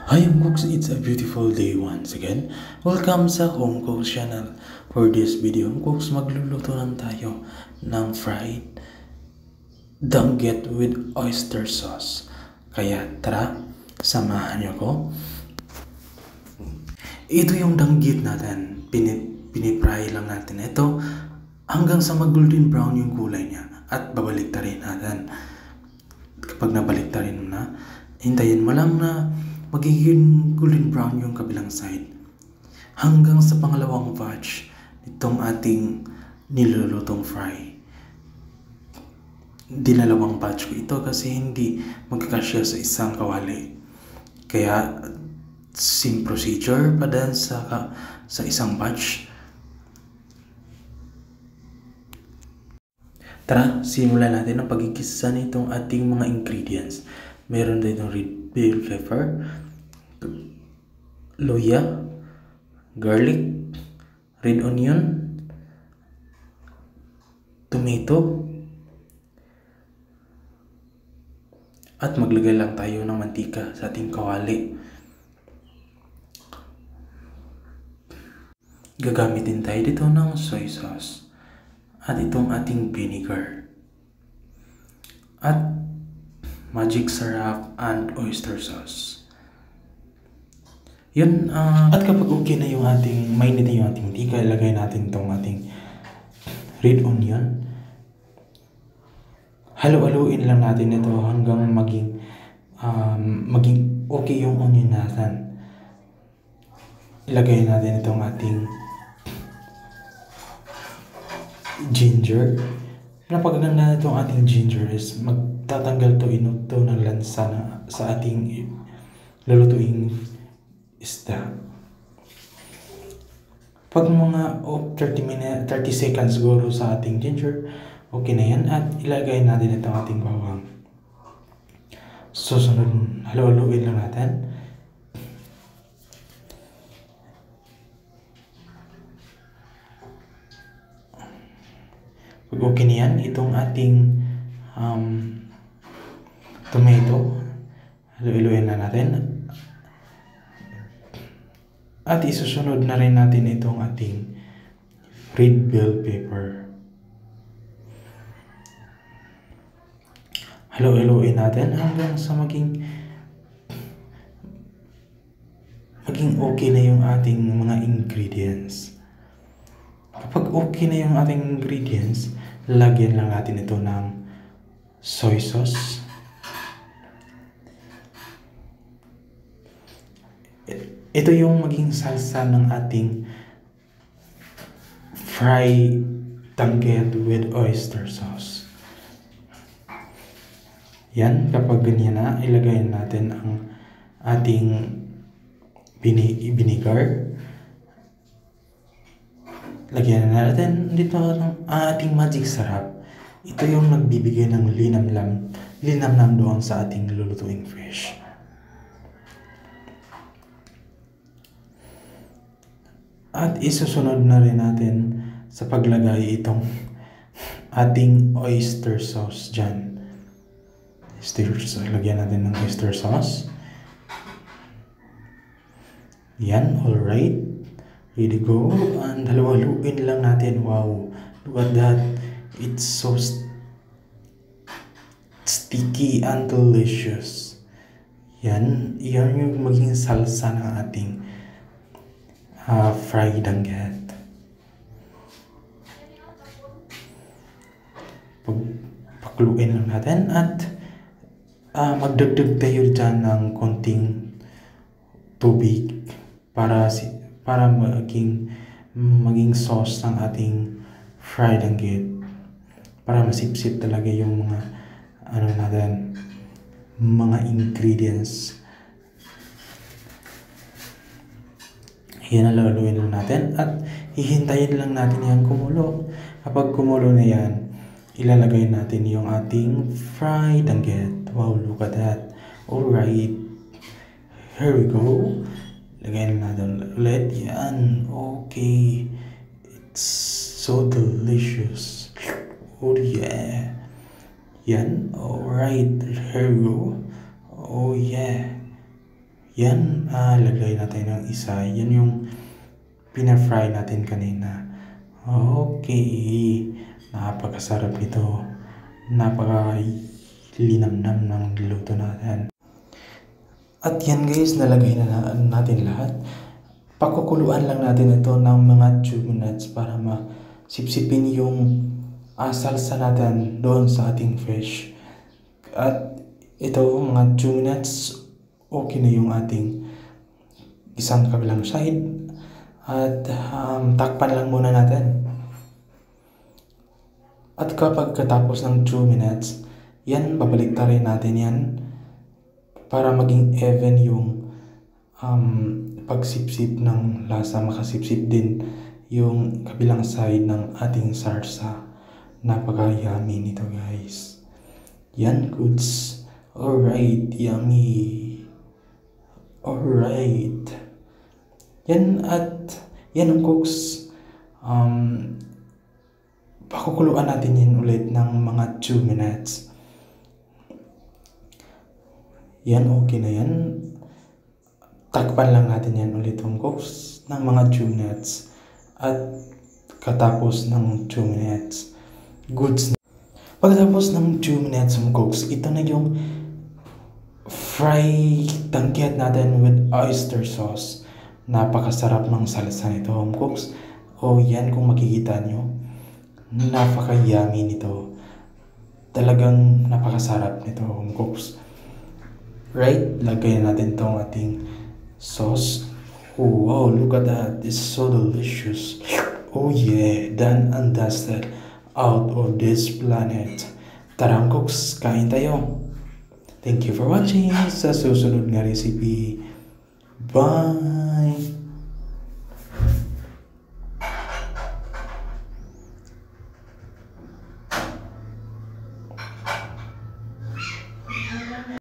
Hi Cooks, it's a beautiful day once again. Welcome sa Home Cooks channel. For this video, Cooks, magluluto lang tayo ng fried danggit with oyster sauce. Kaya tara, samahan niyo ko. Ito yung danggit natin. Pinipry lang natin ito hanggang sa mag-golden brown yung kulay niya. At babaliktarin natin. Kapag nabaliktarin mo na, hintayin mo lang na magiging golden brown yung kabilang side hanggang sa pangalawang batch nitong ating nilulutong fry. Dinalawang batch ko ito kasi hindi magkakasya sa isang kawali. Kaya same procedure pa din sa isang batch. Tara, simulan natin ang pagigisa nitong ating mga ingredients. Meron din ng red bell pepper, luya, garlic, red onion, tomato, at maglagay lang tayo ng mantika sa ating kawali. Gagamitin tayo dito ng soy sauce at itong ating vinegar at magic syrup and oyster sauce. Yun, at kapag okay na yung ating, mainit na yung ating mantika, ilagay natin itong ating red onion. Halo-haluin lang natin ito hanggang maging okay yung onion natin. Ilagay natin itong ating ginger. Napagaganda itong ating ginger is magtatanggal to ng lansa sa ating lulutuing isda. Pag mga 30 seconds siguro sa ating ginger, okay na yan. At ilagay natin itong ating bawang. Susunod, halo-haluin lang natin. Pag okay na yan, itong ating tomato, halo-haluin na natin. At isusunod na rin natin itong ating red bell pepper. Halo-haluin natin hanggang sa maging okay na yung ating mga ingredients. Kapag okay na yung ating ingredients, lagyan lang natin ito ng soy sauce. Ito yung maging salsa ng ating fried danggit with oyster sauce. Yan, kapag ganyan na, ilagay natin ang ating vinegar. Lagyan na natin dito ang ating magic syrup. Ito yung nagbibigay ng linamnam doon sa ating lulutuing fish. At isusunod na rin natin sa paglagay itong ating oyster sauce dyan. Lagyan natin ng oyster sauce. Yan, alright. Ready go. And halo-haluin lang natin. Wow, look at that. It's so sticky and delicious. Yan yung maging salsa ng ating fried danggit. Pakuluin lang natin at magdagdag tayo dyan ng konting tubig para maging sauce ng ating fried danggit, para masipsip talaga yung mga mga ingredients. Yan, halo-haluin lang natin at hihintayin lang natin yan kumulo. Kapag kumulo na yan, ilalagay natin yung ating fried danggit. Wow, look at that. Alright, here we go. Lagay na natin ulit. Yan, okay. It's so delicious. Oh yeah. Yan, alright, here we go. Oh yeah. Yan, lagay natin yung isa. Yan yung pina-fry natin kanina. Okay. Napakasarap nito. Napaka-linamnam ng luto natin. At yan guys, nalagay na natin lahat. Pakukuluan lang natin ito ng mga 2 minutes para masipsipin yung salsa natin doon sa ating fish. At ito, mga 2 minutes, okay na yung ating isang kabilang side. At takpan lang muna natin. At kapag katapos ng 2 minutes, yan, babalik rin natin yan para maging even yung pagsipsip ng lasa, makasipsip din yung kabilang side ng ating sarsa. Napaka-yummy nito guys. Yan goods. Alright, yummy. Alright. Yan at yan ang cooks. Pakukuluan natin yan ulit ng mga 2 minutes. Yan, okay na yan. Takpan lang natin yan ulit yung cooks ng mga 2 minutes. At katapos ng 2 minutes, goods na. Pagkatapos ng 2 minutes yung cooks, ito na yung fried danggit natin with oyster sauce. Napakasarap ng salsa nito, home cooks. O yan, kung makikita nyo, napaka-yummy nito. Talagang napakasarap nito, home cooks. Right, lagay natin tong ating sauce. Oh wow, look at that, it's so delicious. Oh yeah, done and dusted, out of this planet. Tara cooks, kain tayo. Thank you for watching sa susunod nga recipe. Bye!